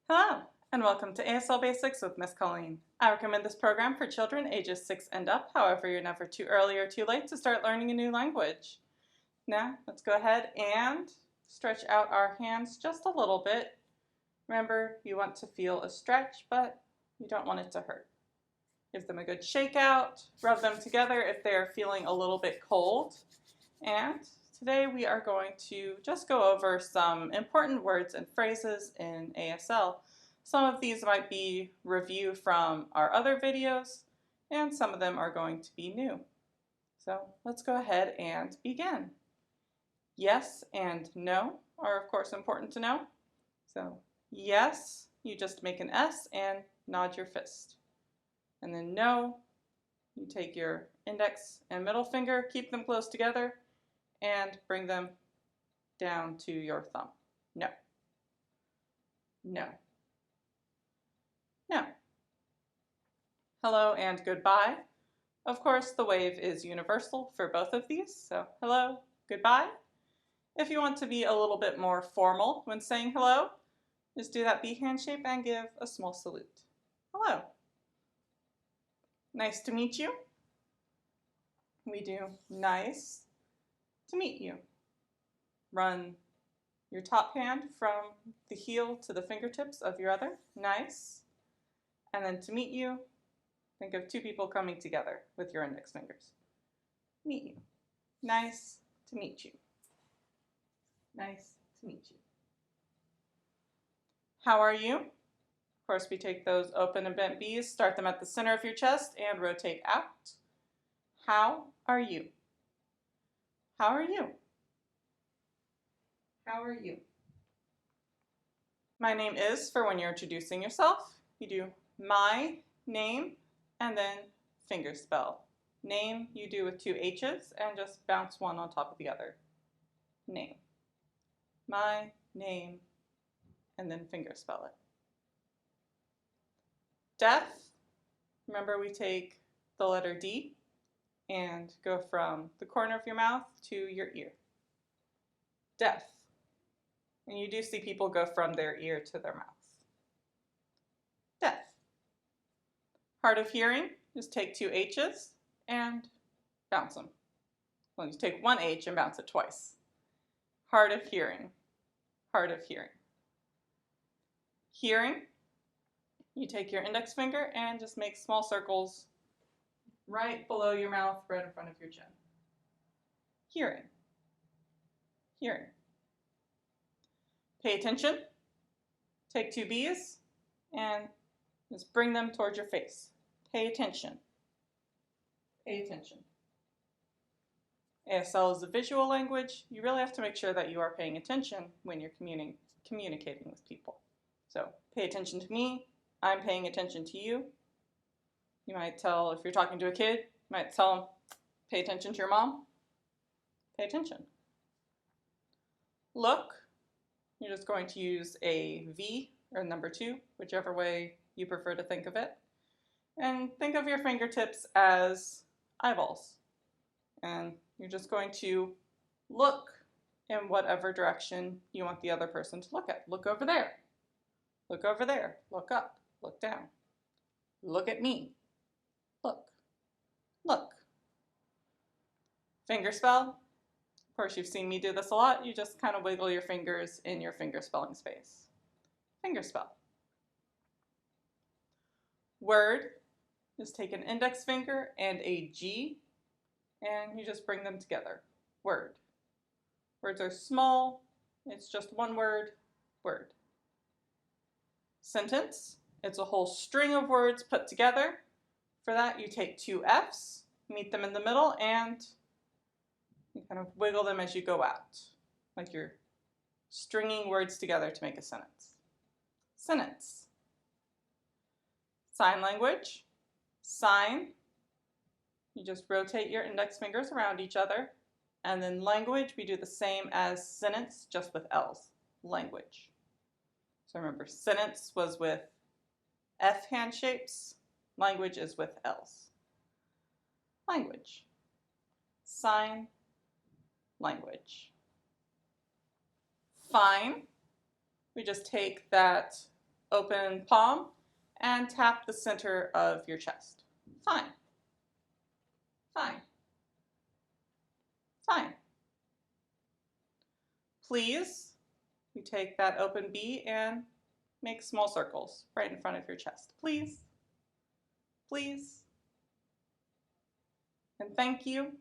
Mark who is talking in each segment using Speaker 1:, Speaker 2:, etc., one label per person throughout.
Speaker 1: Hello, and welcome to ASL Basics with Miss Colleen. I recommend this program for children ages 6 and up. However, you're never too early or too late to start learning a new language. Now, let's go ahead and stretch out our hands just a little bit. Remember, you want to feel a stretch, but you don't want it to hurt. Give them a good shake out, rub them together if they're feeling a little bit cold. And today we are going to just go over some important words and phrases in ASL. Some of these might be review from our other videos, and some of them are going to be new. So let's go ahead and begin. Yes and no are of course important to know. So yes, you just make an S and nod your fist. And then no, you take your index and middle finger, keep them close together, and bring them down to your thumb. No. No. No. Hello and goodbye. Of course, the wave is universal for both of these, so hello, goodbye. If you want to be a little bit more formal when saying hello, just do that B hand shape and give a small salute. Hello. Nice to meet you. We do nice to meet you. Run your top hand from the heel to the fingertips of your other. Nice. And then to meet you, think of two people coming together with your index fingers. Meet you. Nice to meet you. Nice to meet you. How are you? Of course, we take those open and bent B's, start them at the center of your chest, and rotate out. How are you? How are you? How are you? My name is for when you're introducing yourself. You do my name and then finger spell. Name you do with two H's and just bounce one on top of the other. Name. My name and then finger spell it. Death. Remember we take the letter D and go from the corner of your mouth to your ear. Death. And you do see people go from their ear to their mouth. Death. Hard of hearing, just take two H's and bounce them. Well, you take one H and bounce it twice. Hard of hearing. Hard of hearing. Hearing, you take your index finger and just make small circles right below your mouth, right in front of your chin. Hearing. Hearing. Pay attention. Take two B's and just bring them towards your face. Pay attention. Pay attention. ASL is a visual language. You really have to make sure that you are paying attention when you're communicating with people. So pay attention to me. I'm paying attention to you. You might tell, if you're talking to a kid, you might tell them, pay attention to your mom. Pay attention. Look. You're just going to use a V or number 2, whichever way you prefer to think of it. And think of your fingertips as eyeballs. And you're just going to look in whatever direction you want the other person to look at. Look over there. Look over there. Look up. Look down. Look at me. Look. Look. Finger spell. Of course, you've seen me do this a lot. You just kind of wiggle your fingers in your finger spelling space. Finger spell. Word. Just take an index finger and a G, and you just bring them together. Word. Words are small. It's just one word. Word. Sentence. It's a whole string of words put together. For that, you take two F's, meet them in the middle, and you kind of wiggle them as you go out, like you're stringing words together to make a sentence. Sentence. Sign language. Sign. You just rotate your index fingers around each other. And then language, we do the same as sentence, just with L's. Language. So remember, sentence was with F hand shapes. Language is with L's. Language. Sign. Language. Fine. We just take that open palm and tap the center of your chest. Fine. Fine. Fine. Please, you take that open B and make small circles right in front of your chest. Please. Please. And thank you.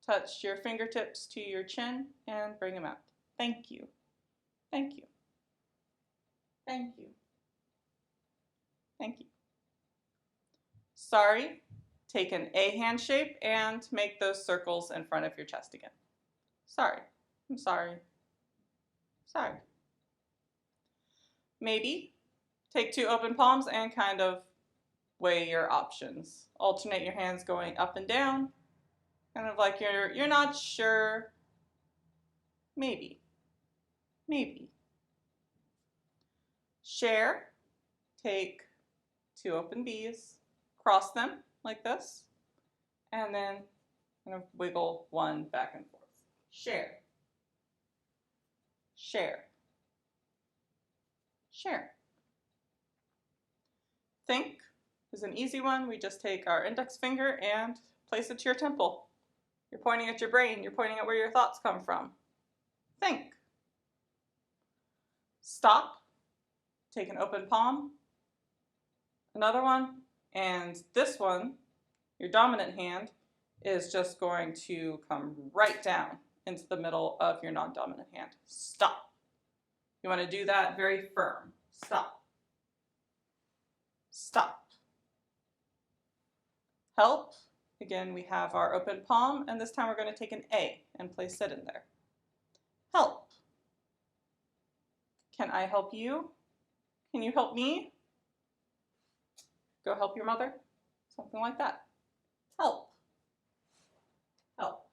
Speaker 1: Touch your fingertips to your chin and bring them out. Thank you. Thank you. Thank you. Thank you. Sorry. Take an A hand shape and make those circles in front of your chest again. Sorry. I'm sorry. Sorry. Maybe take two open palms and kind of weigh your options. Alternate your hands going up and down, kind of like you're not sure. Maybe. Maybe. Share. Take two open Bs, cross them like this, and then kind of wiggle one back and forth. Share. Share. Share. Think is an easy one. We just take our index finger and place it to your temple. You're pointing at your brain. You're pointing at where your thoughts come from. Think. Stop. Take an open palm. Another one. And this one, your dominant hand, is just going to come right down into the middle of your non-dominant hand. Stop. You want to do that very firm. Stop. Stop. Help. Again, we have our open palm, and this time we're going to take an A and place it in there. Help. Can I help you? Can you help me? Go help your mother. Something like that. Help. Help.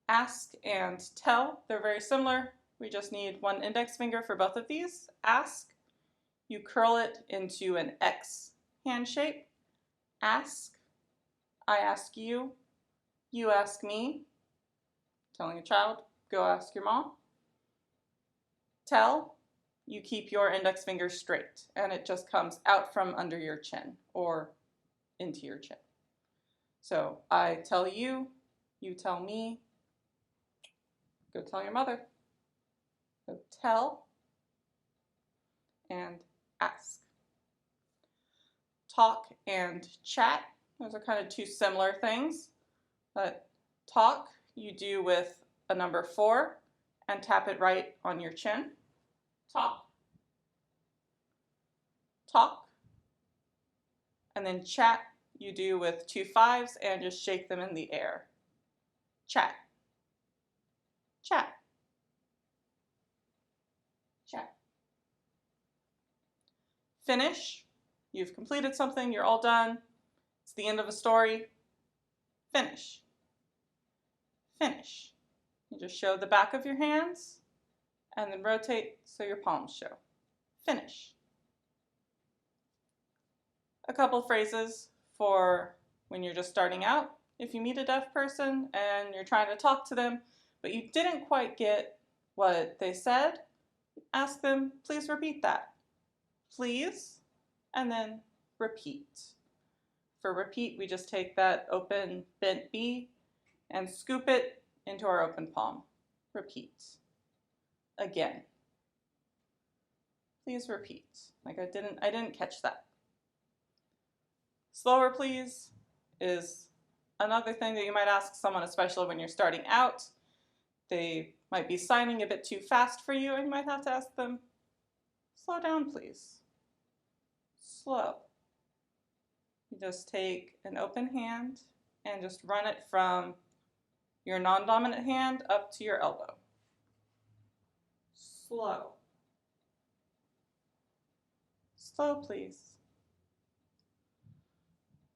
Speaker 1: Ask and tell, they're very similar. We just need one index finger for both of these. Ask, you curl it into an X hand shape. Ask, I ask you, you ask me. Telling a child, go ask your mom. Tell, you keep your index finger straight and it just comes out from under your chin or into your chin. So I tell you, you tell me, go tell your mother. So tell and ask. Talk and chat, those are kind of two similar things. But talk you do with a number 4 and tap it right on your chin. Talk. Talk. And then chat you do with 2 5s and just shake them in the air. Chat. Chat. Chat. Finish. You've completed something, you're all done. It's the end of a story. Finish. Finish. You just show the back of your hands and then rotate so your palms show. Finish. A couple phrases for when you're just starting out. If you meet a deaf person and you're trying to talk to them, but you didn't quite get what they said, ask them, please repeat that. Please, and then repeat. For repeat, we just take that open bent B and scoop it into our open palm. Repeat. Again. Please repeat. Like I didn't catch that. Slower, please, is another thing that you might ask someone, especially when you're starting out. They might be signing a bit too fast for you, and you might have to ask them, slow down, please. Slow. You just take an open hand and just run it from your non-dominant hand up to your elbow. Slow. Slow, please.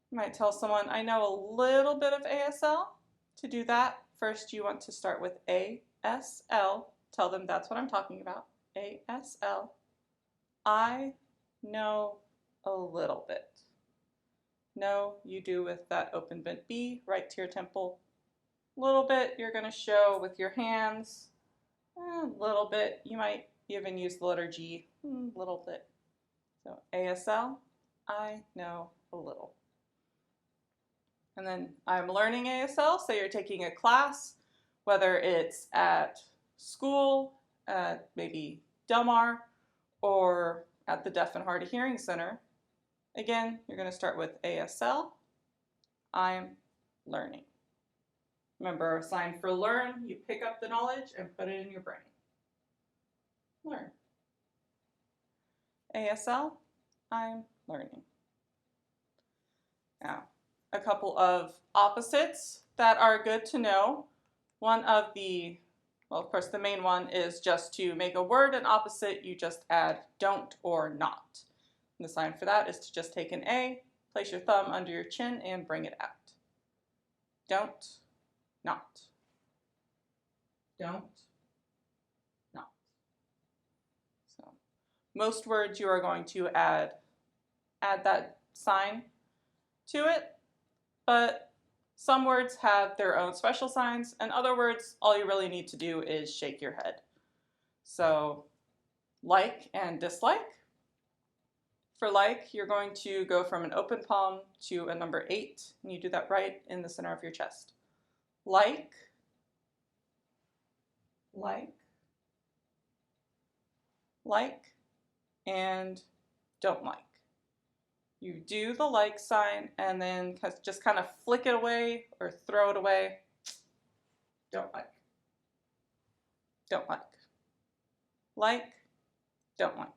Speaker 1: You might tell someone, I know a little bit of ASL. To do that, first you want to start with ASL. Tell them that's what I'm talking about. ASL. I know a little bit. No, you do with that open bent B right to your temple. A little bit you're going to show with your hands. A little bit you might You even use the letter G a little bit. So ASL, I know a little. And then I'm learning ASL, so you're taking a class, whether it's at school, at maybe Del Mar, or at the Deaf and Hard of Hearing Center. Again, you're going to start with ASL, I'm learning. Remember our sign for learn, you pick up the knowledge and put it in your brain. Learn. ASL, I'm learning. Now, a couple of opposites that are good to know. One of the, well, of course, the main one is just to make a word an opposite, you just add don't or not. And the sign for that is to just take an A, place your thumb under your chin, and bring it out. Don't, not. Don't, not. So, most words you are going to add that sign to it, but some words have their own special signs, and other words, all you really need to do is shake your head. So, like and dislike. For like, you're going to go from an open palm to a number 8, and you do that right in the center of your chest. Like, and don't like. You do the like sign and then just kind of flick it away or throw it away. Don't like. Don't like. Like, don't like.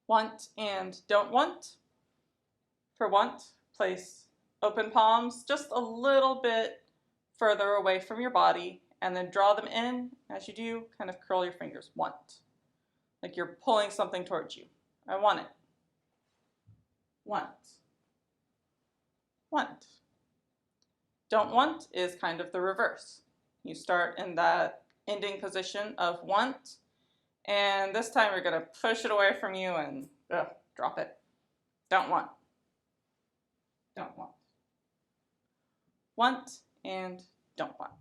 Speaker 1: Want and don't want. For want, place open palms just a little bit further away from your body and then draw them in. As you do, kind of curl your fingers. Want. Like you're pulling something towards you. I want it. Want. Want. Don't want is kind of the reverse. You start in that ending position of want, and this time you're going to push it away from you and drop it. Don't want. Don't want. Want and don't want.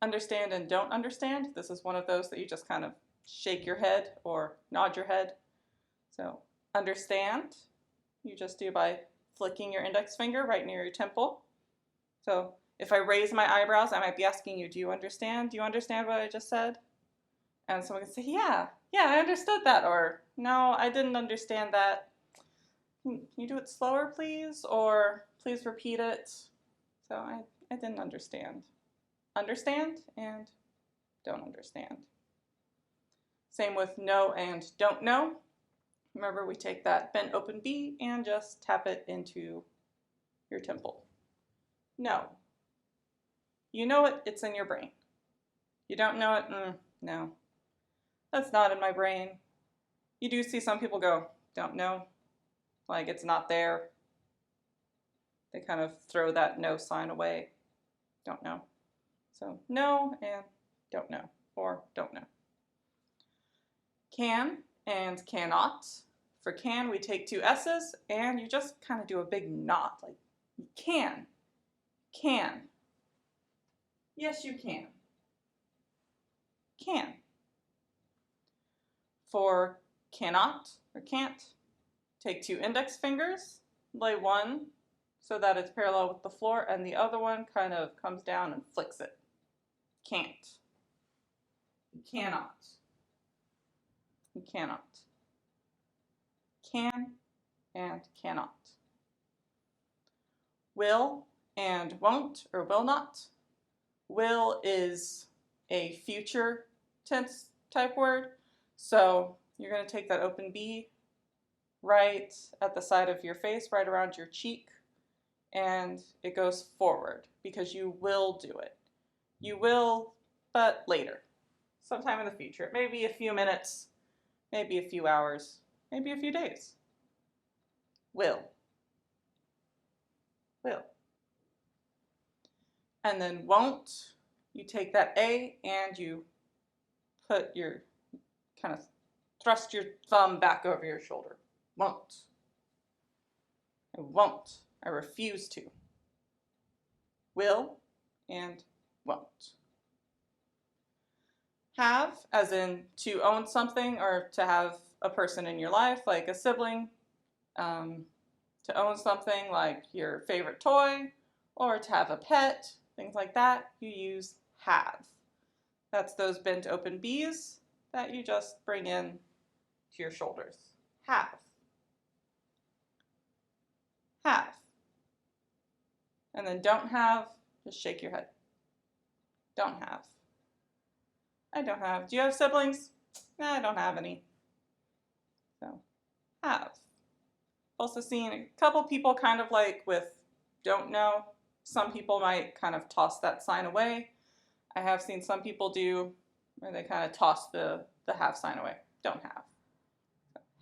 Speaker 1: Understand and don't understand. This is one of those that you just kind of shake your head or nod your head. So understand, you just do by flicking your index finger right near your temple. So if I raise my eyebrows, I might be asking you, do you understand? Do you understand what I just said? And someone can say, yeah, I understood that. Or, no, I didn't understand that. Can you do it slower, please? Or please repeat it. So I didn't understand. Understand and don't understand. Same with know and don't know. Remember, we take that bent open B and just tap it into your temple. No. You know it, it's in your brain. You don't know it, no. That's not in my brain. You do see some people go, don't know, like it's not there. They kind of throw that no sign away. Don't know. So no and don't know, or don't know. Can and cannot. For can, we take 2 S's and you just kind of do a big knot, like you can. Yes, you can. Can. For cannot or can't, take 2 index fingers, lay one so that it's parallel with the floor, and the other one kind of comes down and flicks it. Can't. You cannot. You cannot. Can and cannot. Will and won't or will not. Will is a future tense type word, so you're going to take that open B right at the side of your face, right around your cheek, and it goes forward because you will do it. You will, but later, sometime in the future. Maybe a few minutes, maybe a few hours, maybe a few days. Will. Will. And then won't, you take that A and you put your, kind of thrust your thumb back over your shoulder. Won't. I won't. I refuse to. Will and won't. Have, as in to own something or to have a person in your life, like a sibling. To own something like your favorite toy, or to have a pet, things like that, you use have. That's those bent open B's that you just bring in to your shoulders. Have. Have. And then don't have, just shake your head. Don't have. I don't have. Do you have siblings? No, I don't have any. So, have. Also seen a couple people kind of like with don't know. Some people might kind of toss that sign away. I have seen some people do where they kind of toss the have sign away. Don't have.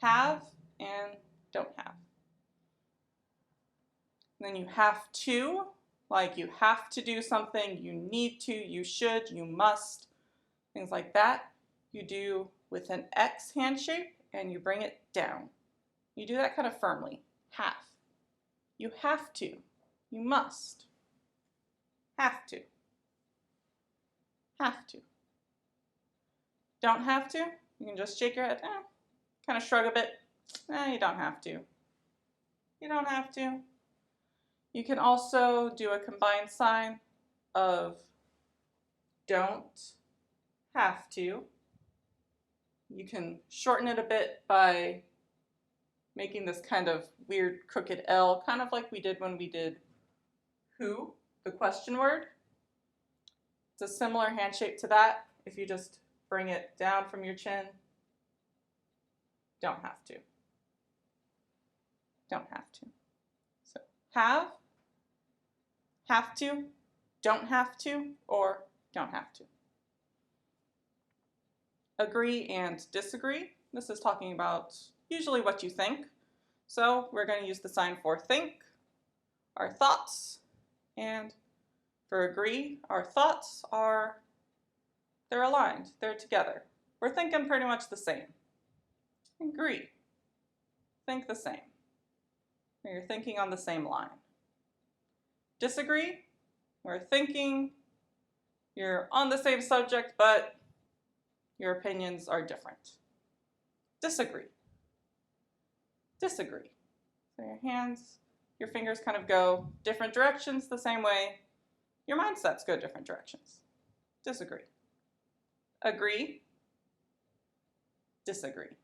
Speaker 1: Have and don't have. And then you have to, like you have to do something, you need to, you should, you must, things like that. You do with an X handshake and you bring it down. You do that kind of firmly. Have. You have to. You must. Have to. Have to. Don't have to. You can just shake your head. Kind of shrug a bit. You don't have to. You don't have to. You can also do a combined sign of don't have to. You can shorten it a bit by making this kind of weird crooked L, kind of like we did when we did who, the question word. It's a similar hand shape to that. If you just bring it down from your chin, don't have to. Don't have to. So have to, don't have to, or don't have to. Agree and disagree. This is talking about usually what you think. So we're going to use the sign for think, our thoughts, and for agree, our thoughts are, they're aligned, they're together. We're thinking pretty much the same. Agree, think the same. You're thinking on the same line. Disagree, we're thinking, you're on the same subject, but your opinions are different. Disagree. Disagree. So your fingers kind of go different directions the same way your mindsets go different directions. Disagree. Agree. Disagree.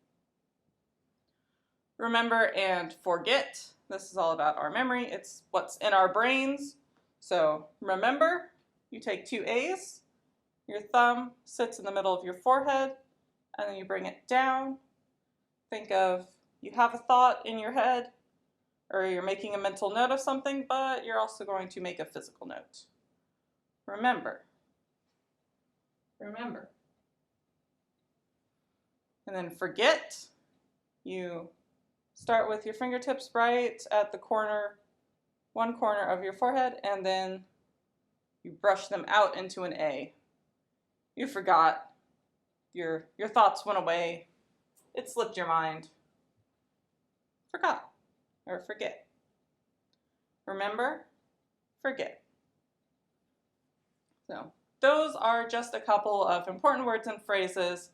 Speaker 1: Remember and forget. This is all about our memory. It's what's in our brains. So remember, you take two A's. Your thumb sits in the middle of your forehead, and then you bring it down. Think of, you have a thought in your head, or you're making a mental note of something, but you're also going to make a physical note. Remember. Remember. And then forget. You start with your fingertips right at the corner, one corner of your forehead, and then you brush them out into an A. You forgot. Your thoughts went away. It slipped your mind. Forgot or forget. Remember, forget. So those are just a couple of important words and phrases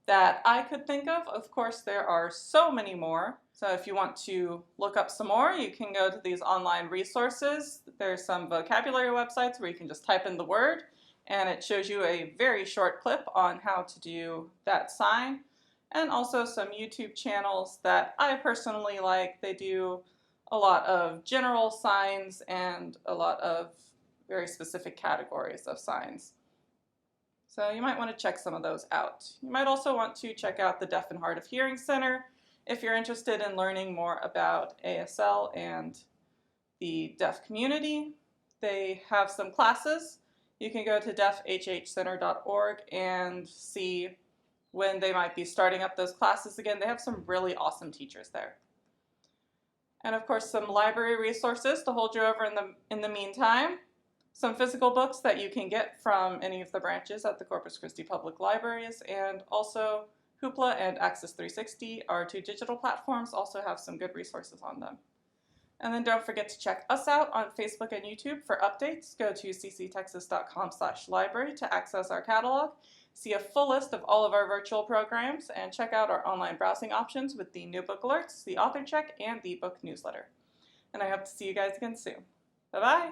Speaker 1: that I could think of. Of course, there are so many more. So if you want to look up some more, you can go to these online resources. There's some vocabulary websites where you can just type in the word and it shows you a very short clip on how to do that sign. And also some YouTube channels that I personally like. They do a lot of general signs and a lot of very specific categories of signs. So you might want to check some of those out. You might also want to check out the Deaf and Hard of Hearing Center if you're interested in learning more about ASL and the deaf community. They have some classes. You can go to deafhhcenter.org and see when they might be starting up those classes again. They have some really awesome teachers there. And of course some library resources to hold you over in the meantime. Some physical books that you can get from any of the branches at the Corpus Christi Public Libraries, and also Hoopla and Access 360, our two digital platforms, also have some good resources on them. And then don't forget to check us out on Facebook and YouTube for updates. Go to cctexas.com/library to access our catalog, see a full list of all of our virtual programs, and check out our online browsing options with the new book alerts, the author check, and the book newsletter. And I hope to see you guys again soon. Bye-bye!